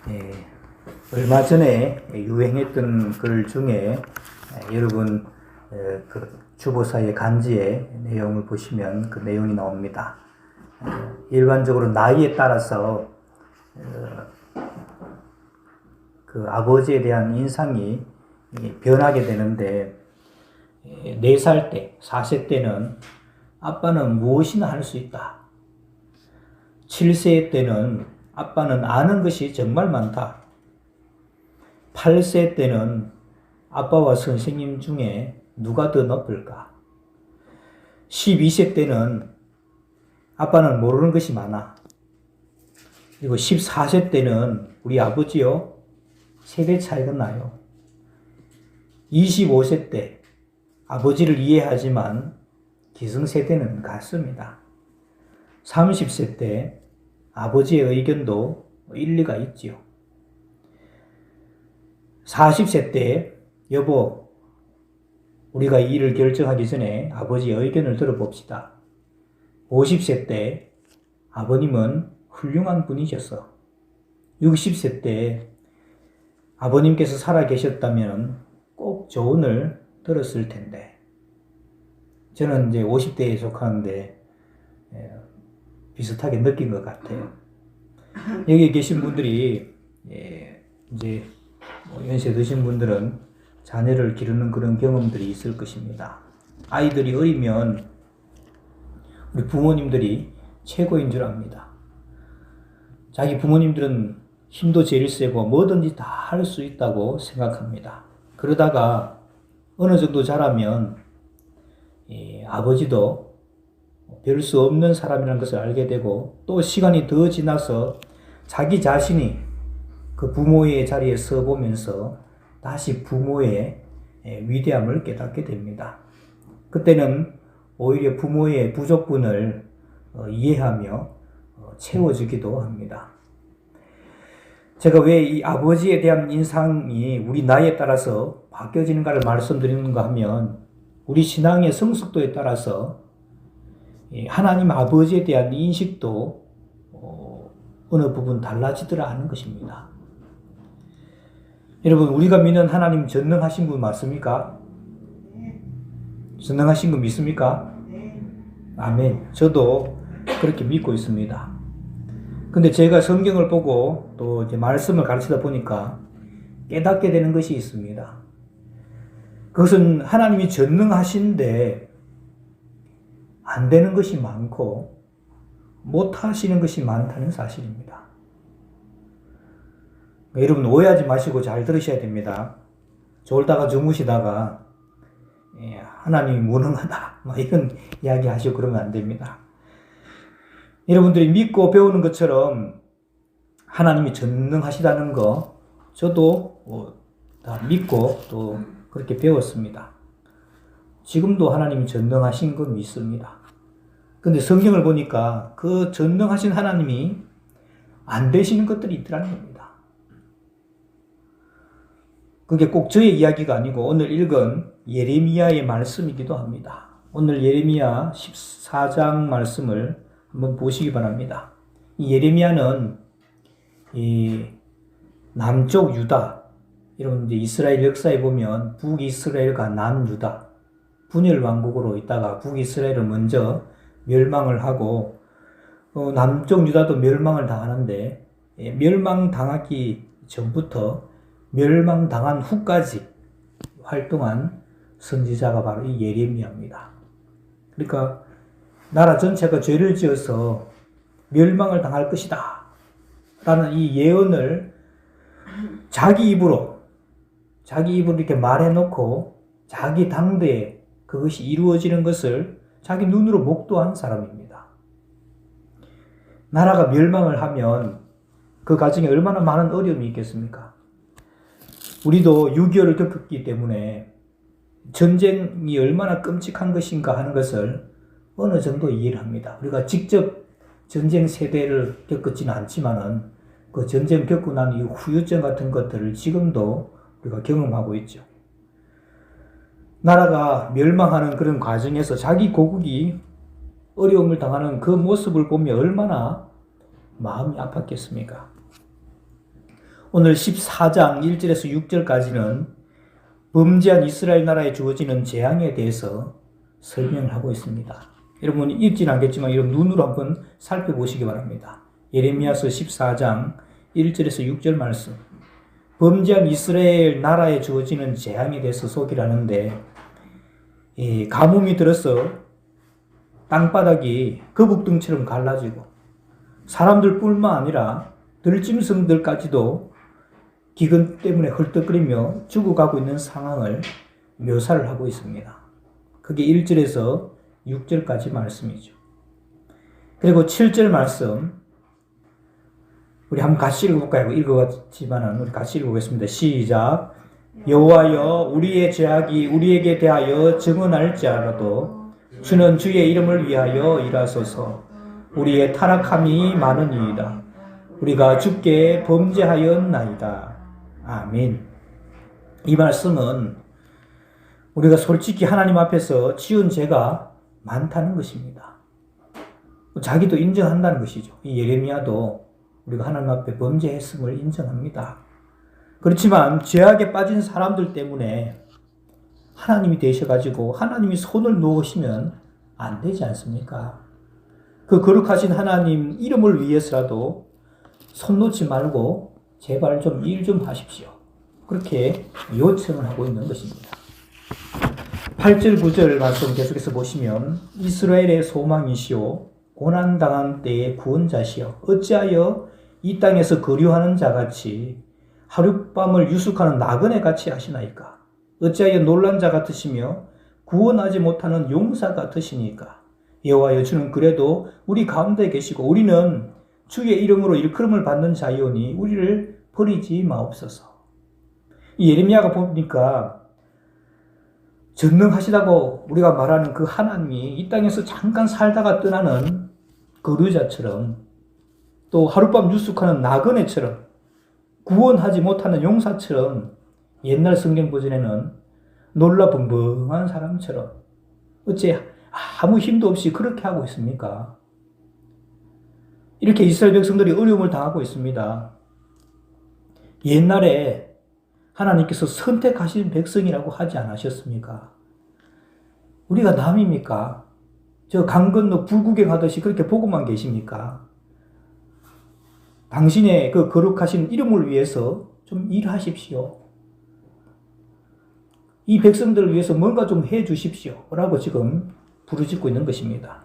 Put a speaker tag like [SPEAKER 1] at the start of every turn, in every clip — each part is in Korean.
[SPEAKER 1] 예, 얼마 전에 유행했던 글 중에 여러분 그 주보사의 간지의 내용을 보시면 그 내용이 나옵니다. 일반적으로 나이에 따라서 그 아버지에 대한 인상이 변하게 되는데 4살 때, 4세 때는 아빠는 무엇이나 할 수 있다. 7세 때는 아빠는 아는 것이 정말 많다. 8세 때는 아빠와 선생님 중에 누가 더 높을까? 12세 때는 아빠는 모르는 것이 많아. 그리고 14세 때는 우리 아버지요, 세대 차이가 나요. 25세 때 아버지를 이해하지만 기성세대는 같습니다. 30세 때 아버지의 의견도 일리가 있지요. 40세 때 여보, 우리가 이 일을 결정하기 전에 아버지의 의견을 들어봅시다. 50세 때 아버님은 훌륭한 분이셨어. 60세 때 아버님께서 살아계셨다면 꼭 조언을 들었을 텐데. 저는 이제 50대에 속하는데 비슷하게 느낀 것 같아요. 여기 계신 분들이 이제 연세 드신 분들은 자녀를 기르는 그런 경험들이 있을 것입니다. 아이들이 어리면 우리 부모님들이 최고인 줄 압니다. 자기 부모님들은 힘도 제일 세고 뭐든지 다 할 수 있다고 생각합니다. 그러다가 어느 정도 자라면 아버지도 별 수 없는 사람이라는 것을 알게 되고, 또 시간이 더 지나서 자기 자신이 그 부모의 자리에 서보면서 다시 부모의 위대함을 깨닫게 됩니다. 그때는 오히려 부모의 부족분을 이해하며 채워주기도 합니다. 제가 왜 이 아버지에 대한 인상이 우리 나이에 따라서 바뀌어지는가를 말씀드리는가 하면, 우리 신앙의 성숙도에 따라서 하나님 아버지에 대한 인식도 어느 부분 달라지더라 하는 것입니다. 여러분, 우리가 믿는 하나님 전능하신 분 맞습니까? 전능하신 분 믿습니까? 아멘. 저도 그렇게 믿고 있습니다. 근데 제가 성경을 보고 또 이제 말씀을 가르치다 보니까 깨닫게 되는 것이 있습니다. 그것은 하나님이 전능하신데 안 되는 것이 많고 못 하시는 것이 많다는 사실입니다. 여러분, 오해하지 마시고 잘 들으셔야 됩니다. 졸다가 주무시다가 하나님이 무능하다 이런 이야기 하시고 그러면 안 됩니다. 여러분들이 믿고 배우는 것처럼 하나님이 전능하시다는 거 저도 다 믿고 또 그렇게 배웠습니다. 지금도 하나님이 전능하신 건 믿습니다. 근데 성경을 보니까 그 전능하신 하나님이 안 되시는 것들이 있더라는 겁니다. 그게 꼭 저의 이야기가 아니고 오늘 읽은 예레미야의 말씀이기도 합니다. 오늘 예레미야 14장 말씀을 한번 보시기 바랍니다. 이 예레미야는 이 남쪽 유다, 여러분 이제 이스라엘 역사에 보면 북이스라엘과 남유다 분열 왕국으로 있다가 북이스라엘은 먼저 멸망을 하고 남쪽 유다도 멸망을 당하는데, 멸망당하기 전부터 멸망당한 후까지 활동한 선지자가 바로 이 예레미야입니다. 그러니까 나라 전체가 죄를 지어서 멸망을 당할 것이다 라는 이 예언을 자기 입으로 이렇게 말해놓고 자기 당대에 그것이 이루어지는 것을 자기 눈으로 목도한 사람입니다. 나라가 멸망을 하면 그 과정에 얼마나 많은 어려움이 있겠습니까? 우리도 6.25를 겪었기 때문에 전쟁이 얼마나 끔찍한 것인가 하는 것을 어느 정도 이해를 합니다. 우리가 직접 전쟁 세대를 겪었지는 않지만은 그 전쟁 겪고 난 이후 후유증 같은 것들을 지금도 우리가 경험하고 있죠. 나라가 멸망하는 그런 과정에서 자기 고국이 어려움을 당하는 그 모습을 보며 얼마나 마음이 아팠겠습니까? 오늘 14장 1절에서 6절까지는 범죄한 이스라엘 나라에 주어지는 재앙에 대해서 설명을 하고 있습니다. 여러분 읽지는 않겠지만 여러분 눈으로 한번 살펴보시기 바랍니다. 예레미야서 14장 1절에서 6절 말씀. 범죄한 이스라엘 나라에 주어지는 재앙에 대해서 소개를 하는데, 가뭄이 들어서 땅바닥이 거북등처럼 갈라지고 사람들뿐만 아니라 들짐승들까지도 기근 때문에 헐떡거리며 죽어가고 있는 상황을 묘사를 하고 있습니다. 그게 1절에서 6절까지 말씀이죠. 그리고 7절 말씀 우리 한번 같이 읽어볼까요? 읽어봤지만은 우리 같이 읽어보겠습니다. 시작. 여호와여, 우리의 죄악이 우리에게 대하여 증언할지라도 주는 주의 이름을 위하여 일하소서. 우리의 타락함이 많으니이다. 우리가 주께 범죄하였나이다. 아멘. 이 말씀은 우리가 솔직히 하나님 앞에서 지은 죄가 많다는 것입니다. 자기도 인정한다는 것이죠. 이 예레미야도 우리가 하나님 앞에 범죄했음을 인정합니다. 그렇지만 죄악에 빠진 사람들 때문에 하나님이 되셔가지고 하나님이 손을 놓으시면 안 되지 않습니까? 그 거룩하신 하나님 이름을 위해서라도 손 놓지 말고 제발 좀 일 좀 하십시오. 그렇게 요청을 하고 있는 것입니다. 8절 9절 말씀 계속해서 보시면 이스라엘의 소망이시오 고난당한 때의 구원자시여 어찌하여 이 땅에서 거류하는 자같이 하룻밤을 유숙하는 나그네 같이 하시나이까? 어찌하여 놀란 자 같으시며 구원하지 못하는 용사 같으시니까? 여호와여, 주는 그래도 우리 가운데 계시고 우리는 주의 이름으로 일컬음을 받는 자이오니 우리를 버리지 마옵소서. 이 예레미야가 보니까 전능하시다고 우리가 말하는 그 하나님이 이 땅에서 잠깐 살다가 떠나는 거류자처럼 또 하룻밤 유숙하는 나그네처럼 구원하지 못하는 용사처럼 옛날 성경 버전에는 놀라벙벙한 사람처럼 어째 아무 힘도 없이 그렇게 하고 있습니까? 이렇게 이스라엘 백성들이 어려움을 당하고 있습니다. 옛날에 하나님께서 선택하신 백성이라고 하지 않으셨습니까? 우리가 남입니까? 저 강 건너 불구경 하듯이 그렇게 보고만 계십니까? 당신의 그 거룩하신 이름을 위해서 좀 일하십시오. 이 백성들을 위해서 뭔가 좀 해 주십시오. 라고 지금 부르짖고 있는 것입니다.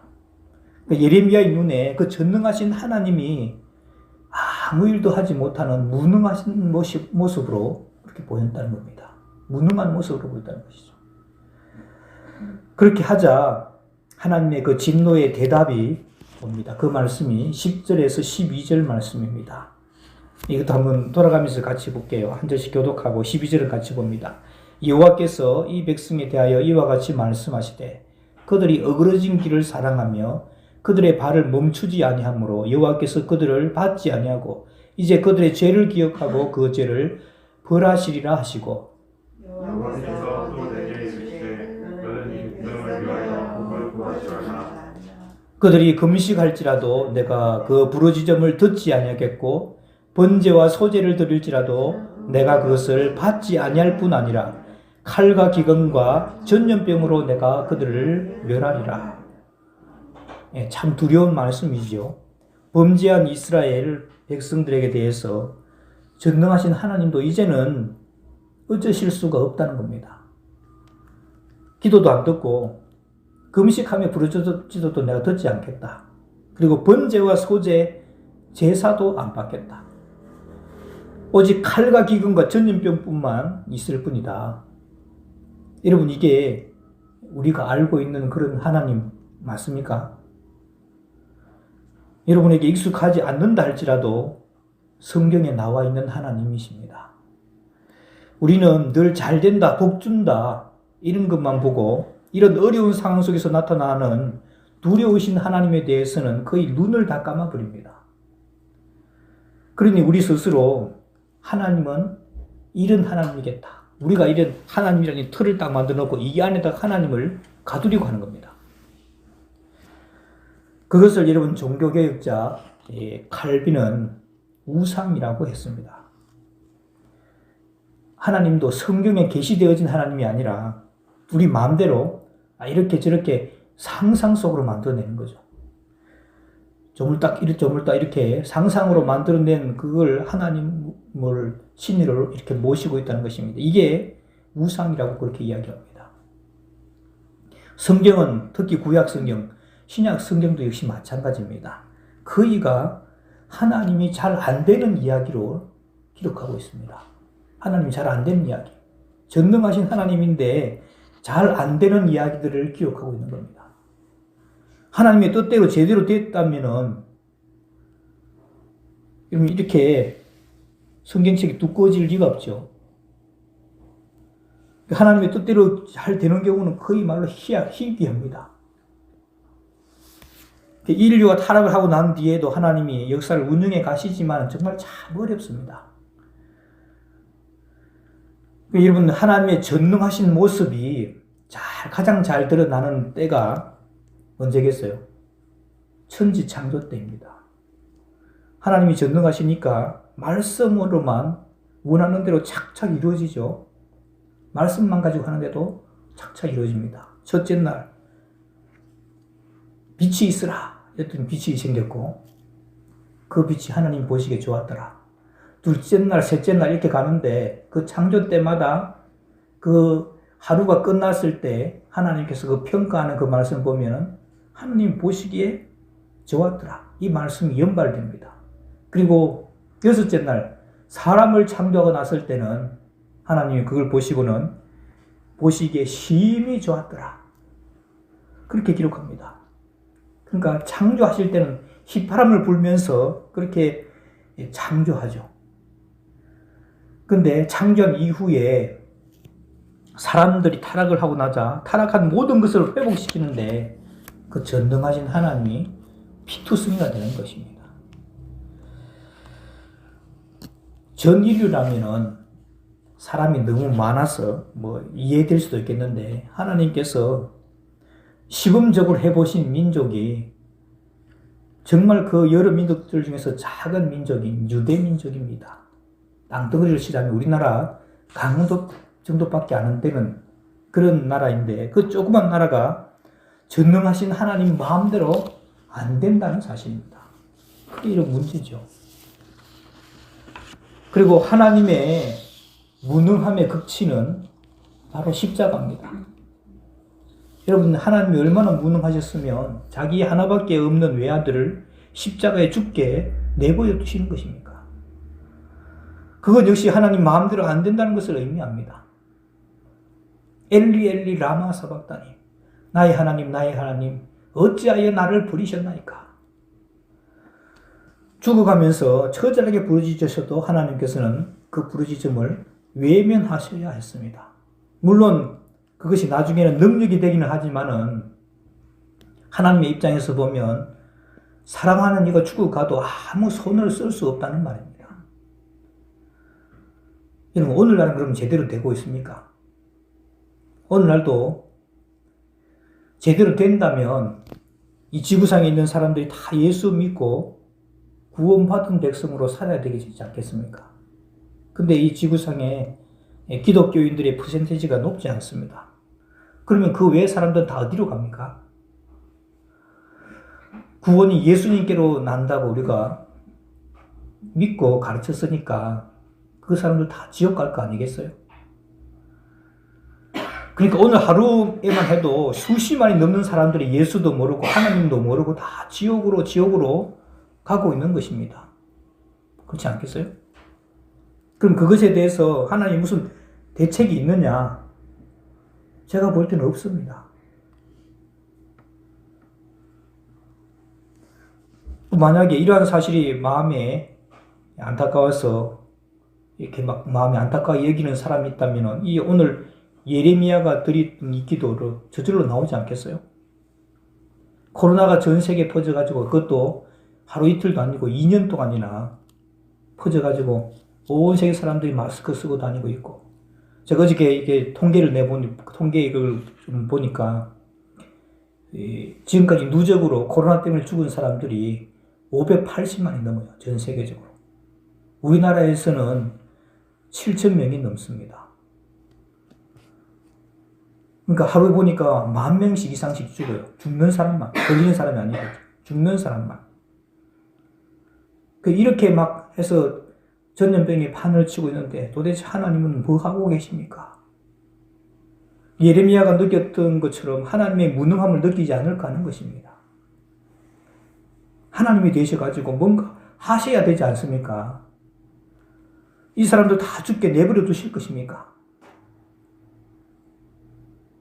[SPEAKER 1] 예레미야의 눈에 그 전능하신 하나님이 아무 일도 하지 못하는 무능하신 모습으로 그렇게 보였다는 겁니다. 무능한 모습으로 보였다는 것이죠. 그렇게 하자 하나님의 그 진노의 대답이 옵니다. 그 말씀이 10절에서 12절 말씀입니다. 이것도 한번 돌아가면서 같이 볼게요. 한 절씩 교독하고 12절을 같이 봅니다. 여호와께서 이 백성에 대하여 이와 같이 말씀하시되 그들이 어그러진 길을 사랑하며 그들의 발을 멈추지 아니하므로 여호와께서 그들을 받지 아니하고 이제 그들의 죄를 기억하고 그 죄를 벌하시리라 하시고
[SPEAKER 2] 여호와께서 또 내게 이르시되 너는 이 백성을 위하여 복을 구하시오나
[SPEAKER 1] 그들이 금식할지라도 내가 그 부르짖음을 듣지 아니하겠고 번제와 소제를 드릴지라도 내가 그것을 받지 아니할 뿐 아니라 칼과 기근과 전염병으로 내가 그들을 멸하리라. 참 두려운 말씀이죠. 범죄한 이스라엘 백성들에게 대해서 전능하신 하나님도 이제는 어쩌실 수가 없다는 겁니다. 기도도 안 듣고 금식하며 부르짖어도 내가 듣지 않겠다. 그리고 번제와 소제, 제사도 안 받겠다. 오직 칼과 기근과 전염병뿐만 있을 뿐이다. 여러분, 이게 우리가 알고 있는 그런 하나님 맞습니까? 여러분에게 익숙하지 않는다 할지라도 성경에 나와 있는 하나님이십니다. 우리는 늘 잘 된다, 복 준다 이런 것만 보고 이런 어려운 상황 속에서 나타나는 두려우신 하나님에 대해서는 거의 눈을 다 감아버립니다. 그러니 우리 스스로 하나님은 이런 하나님이겠다. 우리가 이런 하나님이라는 틀을 딱 만들어 놓고 이 안에다 하나님을 가두려고 하는 겁니다. 그것을 여러분 종교개혁자 칼빈은 우상이라고 했습니다. 하나님도 성경에 계시되어진 하나님이 아니라 우리 마음대로 이렇게 저렇게 상상 속으로 만들어내는 거죠. 조물딱 이렇게 상상으로 만들어낸 그걸 하나님을 신으로 이렇게 모시고 있다는 것입니다. 이게 우상이라고 그렇게 이야기합니다. 성경은 특히 구약 성경, 신약 성경도 역시 마찬가지입니다. 거의가 하나님이 잘 안 되는 이야기로 기록하고 있습니다. 하나님이 잘 안 되는 이야기. 전능하신 하나님인데 잘 안 되는 이야기들을 기록하고 있는 겁니다. 하나님의 뜻대로 제대로 됐다면은 이렇게 성경책이 두꺼워질 리가 없죠. 하나님의 뜻대로 잘 되는 경우는 거의 말로 희귀합니다. 인류가 타락을 하고 난 뒤에도 하나님이 역사를 운영해 가시지만 정말 참 어렵습니다. 여러분, 하나님의 전능하신 모습이 가장 잘 드러나는 때가 언제겠어요? 천지 창조 때입니다. 하나님이 전능하시니까 말씀으로만 원하는 대로 착착 이루어지죠. 말씀만 가지고 하는데도 착착 이루어집니다. 첫째 날 빛이 있으라 했더니 빛이 생겼고 그 빛이 하나님 보시기에 좋았더라. 둘째 날, 셋째 날 이렇게 가는데 그 창조 때마다 그 하루가 끝났을 때 하나님께서 그 평가하는 그 말씀 보면은 하나님 보시기에 좋았더라. 이 말씀이 연발됩니다. 그리고 여섯째 날 사람을 창조하고 났을 때는 하나님이 그걸 보시고는 보시기에 심히 좋았더라. 그렇게 기록합니다. 그러니까 창조하실 때는 휘파람을 불면서 그렇게 창조하죠. 근데 창조한 이후에 사람들이 타락을 하고 나자 타락한 모든 것을 회복시키는데 그 전능하신 하나님이 피투성이가 되는 것입니다. 전 인류라면은 사람이 너무 많아서 이해될 수도 있겠는데 하나님께서 시범적으로 해보신 민족이 정말 그 여러 민족들 중에서 작은 민족인 유대 민족입니다. 땅덩어리를 치자면 우리나라 강원도 정도밖에 안 되는 그런 나라인데 그 조그만 나라가 전능하신 하나님 마음대로 안 된다는 사실입니다. 그게 이런 문제죠. 그리고 하나님의 무능함의 극치는 바로 십자가입니다. 여러분, 하나님이 얼마나 무능하셨으면 자기 하나밖에 없는 외아들을 십자가에 죽게 내버려 두시는 것입니까? 그건 역시 하나님 마음대로 안 된다는 것을 의미합니다. 엘리 엘리 라마 사박다니, 나의 하나님 어찌하여 나를 버리셨나이까. 죽어가면서 처절하게 부르짖으셔도 하나님께서는 그 부르짖음을 외면하셔야 했습니다. 물론 그것이 나중에는 능력이 되기는 하지만은 하나님의 입장에서 보면 사랑하는 이가 죽어가도 아무 손을 쓸 수 없다는 말입니다. 여러분, 오늘날은 그럼 제대로 되고 있습니까? 오늘날도 제대로 된다면 이 지구상에 있는 사람들이 다 예수 믿고 구원받은 백성으로 살아야 되지 않겠습니까? 근데 이 지구상에 기독교인들의 퍼센테이지가 높지 않습니다. 그러면 그 외의 사람들은 다 어디로 갑니까? 구원이 예수님께로 난다고 우리가 믿고 가르쳤으니까 그 사람들 다 지옥 갈 거 아니겠어요? 그러니까 오늘 하루에만 해도 수십만이 넘는 사람들이 예수도 모르고 하나님도 모르고 다 지옥으로 가고 있는 것입니다. 그렇지 않겠어요? 그럼 그것에 대해서 하나님 무슨 대책이 있느냐? 제가 볼 때는 없습니다. 만약에 이러한 사실이 마음에 안타까워서 이렇게 막 마음이 안타까워 여기는 사람이 있다면 이 오늘 예레미야가 드렸던 이 기도를 저절로 나오지 않겠어요? 코로나가 전 세계에 퍼져가지고 그것도 하루 이틀도 아니고 2년 동안이나 퍼져가지고 온 세계 사람들이 마스크 쓰고 다니고 있고, 제가 어저께 이게 통계를 통계를 좀 보니까 지금까지 누적으로 코로나 때문에 죽은 사람들이 580만이 넘어요. 전 세계적으로. 우리나라에서는 7천 명이 넘습니다. 그러니까 하루에 보니까 10,000명씩 이상씩 죽어요. 죽는 사람만. 걸리는 사람이 아니고 죽는 사람만. 이렇게 막 해서 전염병이 판을 치고 있는데 도대체 하나님은 뭐 하고 계십니까? 예레미야가 느꼈던 것처럼 하나님의 무능함을 느끼지 않을까 하는 것입니다. 하나님이 되셔가지고 뭔가 하셔야 되지 않습니까? 이 사람들 다 죽게 내버려 두실 것입니까?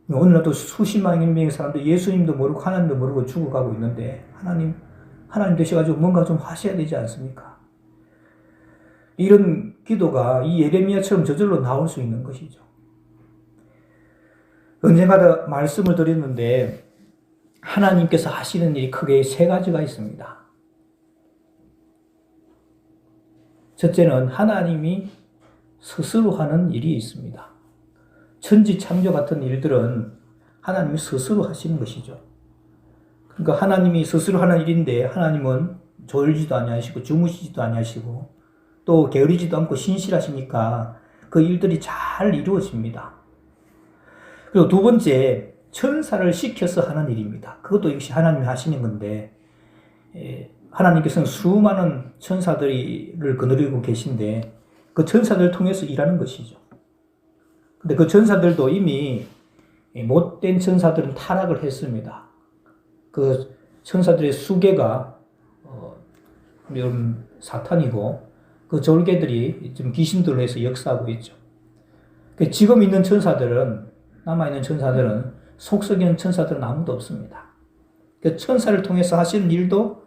[SPEAKER 1] 오늘날도 수십만 명의 사람들 예수님도 모르고 하나님도 모르고 죽어가고 있는데 하나님 되셔가지고 뭔가 좀 하셔야 되지 않습니까? 이런 기도가 이 예레미야처럼 저절로 나올 수 있는 것이죠. 언젠가 말씀을 드렸는데 하나님께서 하시는 일이 크게 세 가지가 있습니다. 첫째는 하나님이 스스로 하는 일이 있습니다. 천지창조 같은 일들은 하나님이 스스로 하시는 것이죠. 그러니까 하나님이 스스로 하는 일인데 하나님은 졸지도 아니하시고 주무시지도 아니하시고 또 게으르지도 않고 신실하시니까 그 일들이 잘 이루어집니다. 그리고 두 번째, 천사를 시켜서 하는 일입니다. 그것도 역시 하나님이 하시는 건데 하나님께서는 수많은 천사들을 거느리고 계신데 그 천사들을 통해서 일하는 것이죠. 근데 그 천사들도 이미 못된 천사들은 타락을 했습니다. 그 천사들의 수계가 사탄이고 그 졸개들이 지금 귀신들로 해서 역사하고 있죠. 지금 있는 천사들은 남아있는 천사들은 속썩이는 천사들은 아무도 없습니다. 천사를 통해서 하시는 일도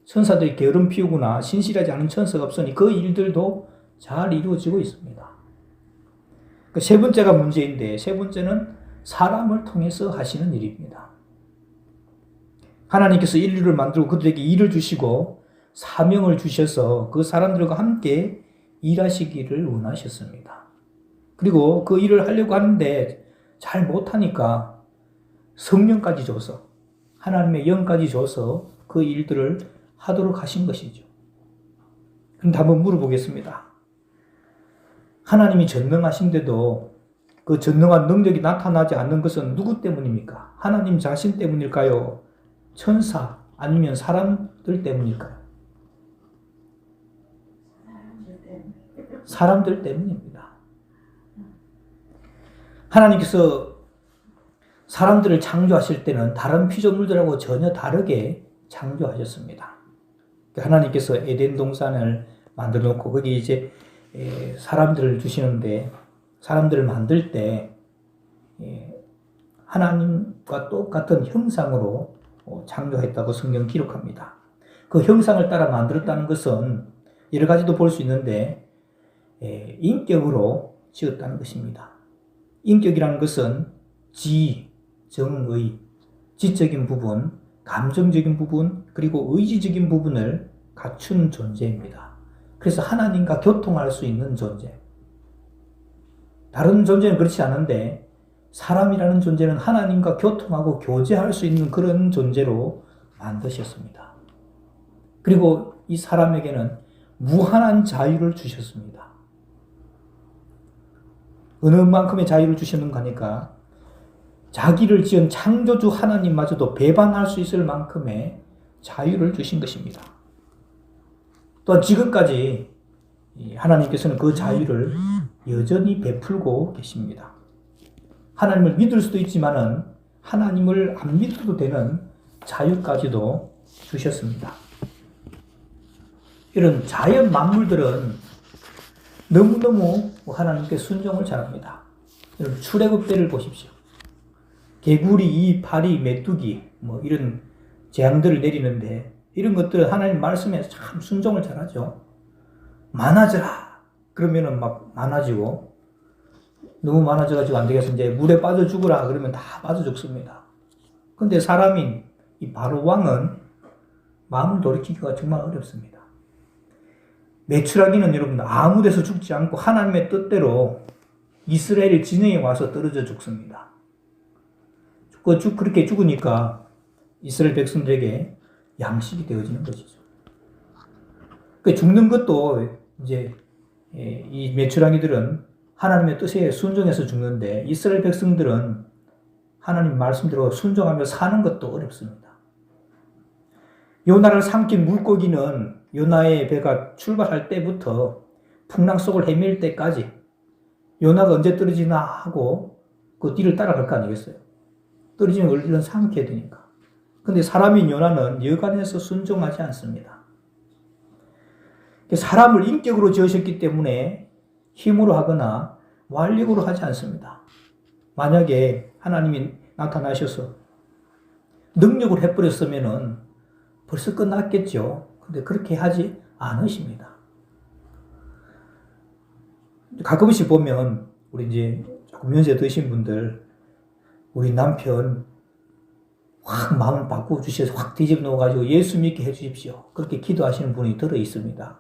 [SPEAKER 1] 천사들이 게으름 피우거나 신실하지 않은 천사가 없으니 그 일들도 잘 이루어지고 있습니다. 세 번째가 문제인데 세 번째는 사람을 통해서 하시는 일입니다. 하나님께서 인류를 만들고 그들에게 일을 주시고 사명을 주셔서 그 사람들과 함께 일하시기를 원하셨습니다. 그리고 그 일을 하려고 하는데 잘 못하니까 성령까지 줘서 하나님의 영까지 줘서 그 일들을 하도록 하신 것이죠. 그런데 한번 물어보겠습니다. 하나님이 전능하신데도 그 전능한 능력이 나타나지 않는 것은 누구 때문입니까? 하나님 자신 때문일까요? 천사 아니면 사람들 때문일까요? 사람들 때문입니다. 하나님께서 사람들을 창조하실 때는 다른 피조물들하고 전혀 다르게 창조하셨습니다. 하나님께서 에덴 동산을 만들어 놓고 거기 이제 사람들을 주시는데 사람들을 만들 때 하나님과 똑같은 형상으로 창조했다고 성경 기록합니다. 그 형상을 따라 만들었다는 것은 여러 가지도 볼 수 있는데 인격으로 지었다는 것입니다. 인격이라는 것은 지, 정의, 지적인 부분, 감정적인 부분, 그리고 의지적인 부분을 갖춘 존재입니다. 그래서 하나님과 교통할 수 있는 존재. 다른 존재는 그렇지 않은데 사람이라는 존재는 하나님과 교통하고 교제할 수 있는 그런 존재로 만드셨습니다. 그리고 이 사람에게는 무한한 자유를 주셨습니다. 어느 만큼의 자유를 주셨는가 하니까 자기를 지은 창조주 하나님마저도 배반할 수 있을 만큼의 자유를 주신 것입니다. 또한 지금까지 하나님께서는 그 자유를 여전히 베풀고 계십니다. 하나님을 믿을 수도 있지만은 하나님을 안 믿어도 되는 자유까지도 주셨습니다. 이런 자연 만물들은 너무너무 하나님께 순종을 잘합니다. 여러분 출애굽 때를 보십시오. 개구리, 이, 파리, 메뚜기 이런 재앙들을 내리는데 이런 것들은 하나님 말씀에 참 순종을 잘하죠. 많아져라 그러면은 막 많아지고 너무 많아져가지고 안 되겠어 이제 물에 빠져 죽으라 그러면 다 빠져 죽습니다. 근데 사람인 이 바로 왕은 마음을 돌이키기가 정말 어렵습니다. 메추라기는 여러분 아무 데서 죽지 않고 하나님의 뜻대로 이스라엘 진영에 와서 떨어져 죽습니다. 그렇게 죽으니까 이스라엘 백성들에게 양식이 되어지는 것이죠. 죽는 것도 이제 이 메추라기들은 하나님의 뜻에 순종해서 죽는데 이스라엘 백성들은 하나님 말씀대로 순종하며 사는 것도 어렵습니다. 요나를 삼킨 물고기는 요나의 배가 출발할 때부터 풍랑 속을 헤맬 때까지 요나가 언제 떨어지나 하고 그 뒤를 따라갈 거 아니겠어요? 떨어지면 얼른 삼켜야 되니까. 근데 사람인 요나는 여간해서 순종하지 않습니다. 사람을 인격으로 지으셨기 때문에 힘으로 하거나 완력으로 하지 않습니다. 만약에 하나님이 나타나셔서 능력을 해버렸으면은 벌써 끝났겠죠. 근데 그렇게 하지 않으십니다. 가끔씩 보면 우리 이제 조금 연세 드신 분들 우리 남편 확 마음을 바꿔주셔서 확 뒤집어 놓아가지고 예수 믿게 해주십시오. 그렇게 기도하시는 분이 들어 있습니다.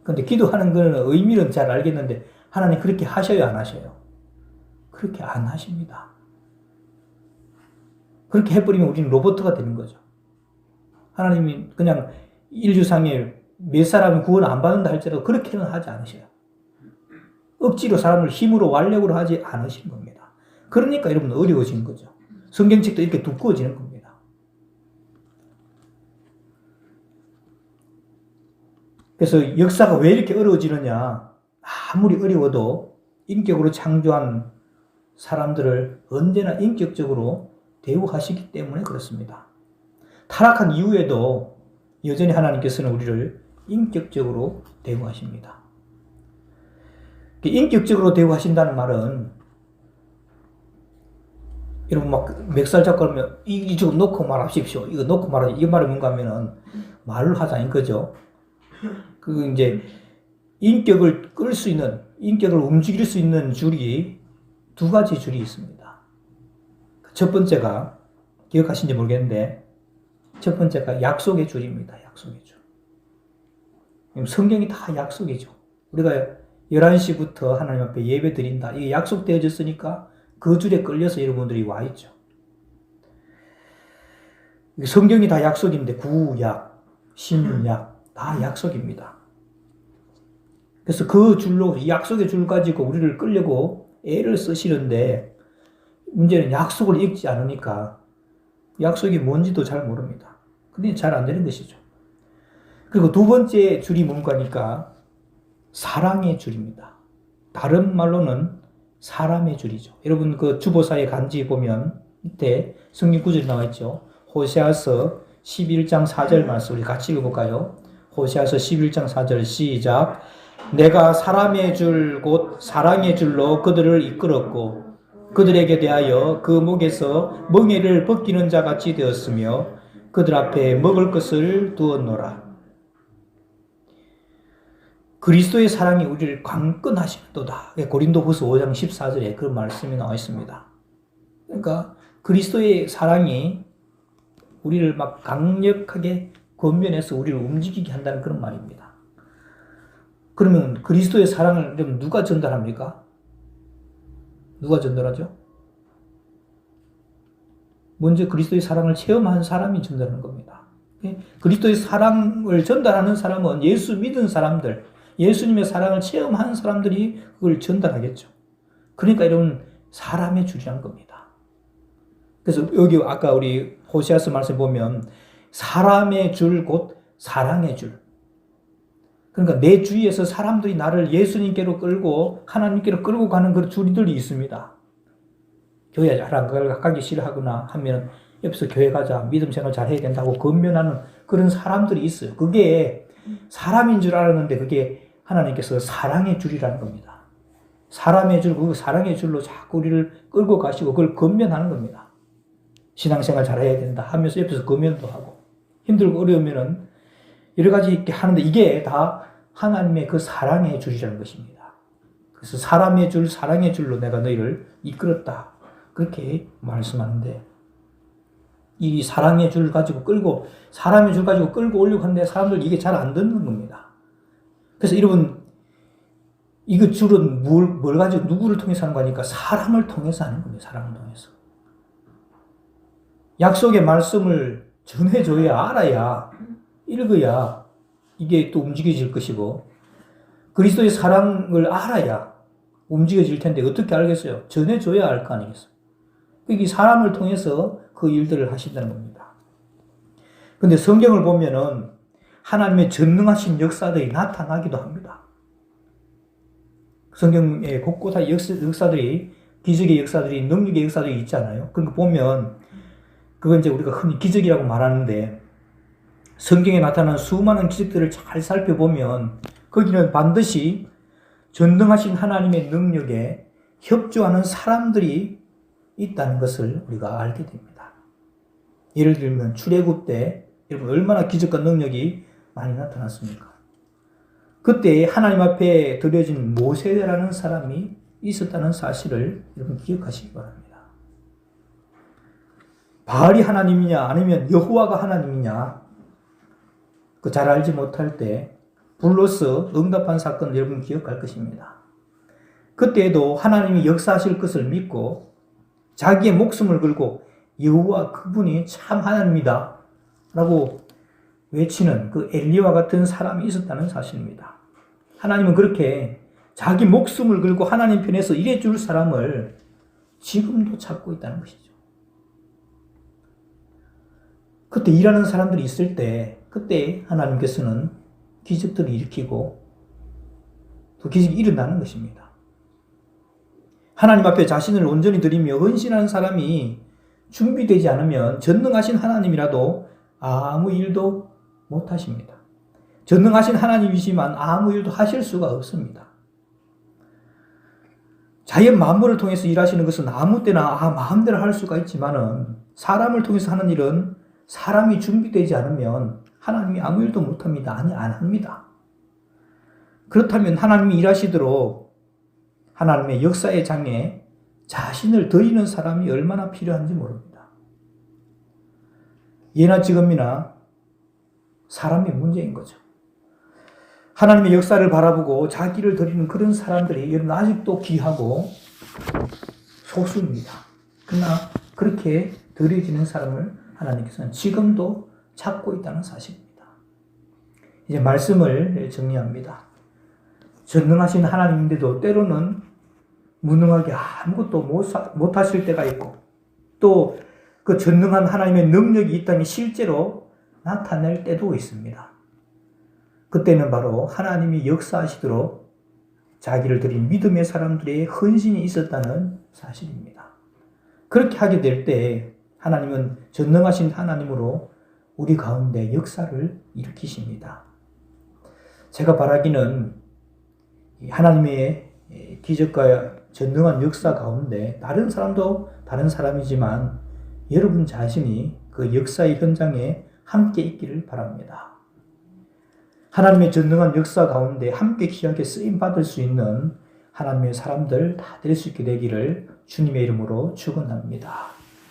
[SPEAKER 1] 근데 기도하는 거는 의미는 잘 알겠는데 하나님 그렇게 하셔요, 안 하셔요? 그렇게 안 하십니다. 그렇게 해버리면 우리는 로봇가 되는 거죠. 하나님이 그냥 인류상에 몇 사람이 구원 안 받는다 할지라도 그렇게는 하지 않으셔요. 억지로 사람을 힘으로 완력으로 하지 않으시는 겁니다. 그러니까 여러분 어려워지는 거죠. 성경책도 이렇게 두꺼워지는 겁니다. 그래서 역사가 왜 이렇게 어려워지느냐? 아무리 어려워도 인격으로 창조한 사람들을 언제나 인격적으로 대우하시기 때문에 그렇습니다. 타락한 이후에도 여전히 하나님께서는 우리를 인격적으로 대우하십니다. 인격적으로 대우하신다는 말은 여러분 막 멱살 잡고 하면 이쪽 놓고 말하십시오. 이거 놓고 말하십시오. 이 말이 뭔가 하면은 말을 하자는 거죠. 그 이제 인격을 끌 수 있는, 인격을 움직일 수 있는 줄이 두 가지 줄이 있습니다. 첫 번째가 기억하신지 모르겠는데 첫 번째가 약속의 줄입니다. 약속의 줄. 성경이 다 약속이죠. 우리가 11시부터 하나님 앞에 예배 드린다. 이게 약속되어졌으니까 그 줄에 끌려서 여러분들이 와 있죠. 성경이 다 약속인데 구약, 신약 다 약속입니다. 그래서 그 줄로 약속의 줄 가지고 우리를 끌려고 애를 쓰시는데 문제는 약속을 읽지 않으니까 약속이 뭔지도 잘 모릅니다. 근데 잘 안 되는 것이죠. 그리고 두 번째 줄이 뭔가 하니까 사랑의 줄입니다. 다른 말로는 사람의 줄이죠. 여러분 그 주보사의 간지 보면 밑에 성경 구절이 나와 있죠. 호세아서 11장 4절 말씀 우리 같이 읽어볼까요? 호세아서 11장 4절 시작. 내가 사람의 줄 곧 사랑의 줄로 그들을 이끌었고 그들에게 대하여 그 목에서 멍에를 벗기는 자 같이 되었으며 그들 앞에 먹을 것을 두었노라. 그리스도의 사랑이 우리를 강권하시도다. 고린도후서 5장 14절에 그런 말씀이 나와 있습니다. 그러니까 그리스도의 사랑이 우리를 막 강력하게 권면해서 우리를 움직이게 한다는 그런 말입니다. 그러면 그리스도의 사랑을 누가 전달합니까? 누가 전달하죠? 먼저 그리스도의 사랑을 체험한 사람이 전달하는 겁니다. 그리스도의 사랑을 전달하는 사람은 예수 믿은 사람들, 예수님의 사랑을 체험한 사람들이 그걸 전달하겠죠. 그러니까 여러분 사람의 줄이란 겁니다. 그래서 여기 아까 우리 호세아서 말씀 보면 사람의 줄 곧 사랑의 줄. 그러니까 내 주위에서 사람들이 나를 예수님께로 끌고 하나님께로 끌고 가는 그런 줄들이 있습니다. 교회 잘 안 가기 싫어하거나 하면 옆에서 교회 가자, 믿음 생활 잘 해야 된다고 권면하는 그런 사람들이 있어요. 그게 사람인 줄 알았는데 그게 하나님께서 사랑의 줄이라는 겁니다. 사람의 줄, 그 사랑의 줄로 자꾸 우리를 끌고 가시고 그걸 권면하는 겁니다. 신앙생활 잘 해야 된다 하면서 옆에서 권면도 하고 힘들고 어려우면은 여러 가지 이렇게 하는데 이게 다 하나님의 그 사랑의 줄이라는 것입니다. 그래서 사람의 줄, 사랑의 줄로 내가 너희를 이끌었다. 그렇게 말씀하는데 이 사랑의 줄 가지고 끌고 사람의 줄 가지고 끌고 오려고 하는데 사람들 이게 잘 안 듣는 겁니다. 그래서 여러분 이거 줄은 뭘 가지고 누구를 통해서 하는 거니까 사람을 통해서 하는 겁니다. 사람을 통해서. 약속의 말씀을 전해줘야 알아야 읽어야 이게 또 움직여질 것이고 그리스도의 사랑을 알아야 움직여질 텐데 어떻게 알겠어요? 전해줘야 알 거 아니겠어요? 이 사람을 통해서 그 일들을 하신다는 겁니다. 근데 성경을 보면은 하나님의 전능하신 역사들이 나타나기도 합니다. 성경에 곳곳에 역사들이, 기적의 역사들이, 능력의 역사들이 있잖아요. 그런 거 보면, 그건 이제 우리가 흔히 기적이라고 말하는데, 성경에 나타난 수많은 기적들을 잘 살펴보면, 거기는 반드시 전능하신 하나님의 능력에 협조하는 사람들이 있다는 것을 우리가 알게 됩니다. 예를 들면 출애굽 때 여러분 얼마나 기적과 능력이 많이 나타났습니까? 그때 하나님 앞에 드려진 모세라는 사람이 있었다는 사실을 여러분 기억하시기 바랍니다. 바알이 하나님이냐 아니면 여호와가 하나님이냐 그 잘 알지 못할 때 불로서 응답한 사건 여러분 기억할 것입니다. 그때에도 하나님이 역사하실 것을 믿고 자기의 목숨을 걸고 여호와 그분이 참 하나님이다 라고 외치는 그 엘리야와 같은 사람이 있었다는 사실입니다. 하나님은 그렇게 자기 목숨을 걸고 하나님 편에서 일해줄 사람을 지금도 찾고 있다는 것이죠. 그때 일하는 사람들이 있을 때 그때 하나님께서는 기적들을 일으키고 또 기적이 일어나는 것입니다. 하나님 앞에 자신을 온전히 드리며 헌신하는 사람이 준비되지 않으면 전능하신 하나님이라도 아무 일도 못하십니다. 전능하신 하나님이지만 아무 일도 하실 수가 없습니다. 자연 만물을 통해서 일하시는 것은 아무 때나 마음대로 할 수가 있지만은 사람을 통해서 하는 일은 사람이 준비되지 않으면 하나님이 아무 일도 못합니다. 아니, 안 합니다. 그렇다면 하나님이 일하시도록 하나님의 역사의 장에 자신을 드리는 사람이 얼마나 필요한지 모릅니다. 예나 지금이나 사람의 문제인 거죠. 하나님의 역사를 바라보고 자기를 드리는 그런 사람들이 여러분 아직도 귀하고 소수입니다. 그러나 그렇게 드려지는 사람을 하나님께서는 지금도 찾고 있다는 사실입니다. 이제 말씀을 정리합니다. 전능하신 하나님인데도 때로는 무능하게 아무것도 못하실 때가 있고 또 그 전능한 하나님의 능력이 있다면 실제로 나타낼 때도 있습니다. 그때는 바로 하나님이 역사하시도록 자기를 드린 믿음의 사람들의 헌신이 있었다는 사실입니다. 그렇게 하게 될 때 하나님은 전능하신 하나님으로 우리 가운데 역사를 일으키십니다. 제가 바라기는 하나님의 기적과 전능한 역사 가운데 다른 사람도 다른 사람이지만 여러분 자신이 그 역사의 현장에 함께 있기를 바랍니다. 하나님의 전능한 역사 가운데 함께 귀하게 쓰임받을 수 있는 하나님의 사람들 다 될 수 있게 되기를 주님의 이름으로 축원합니다.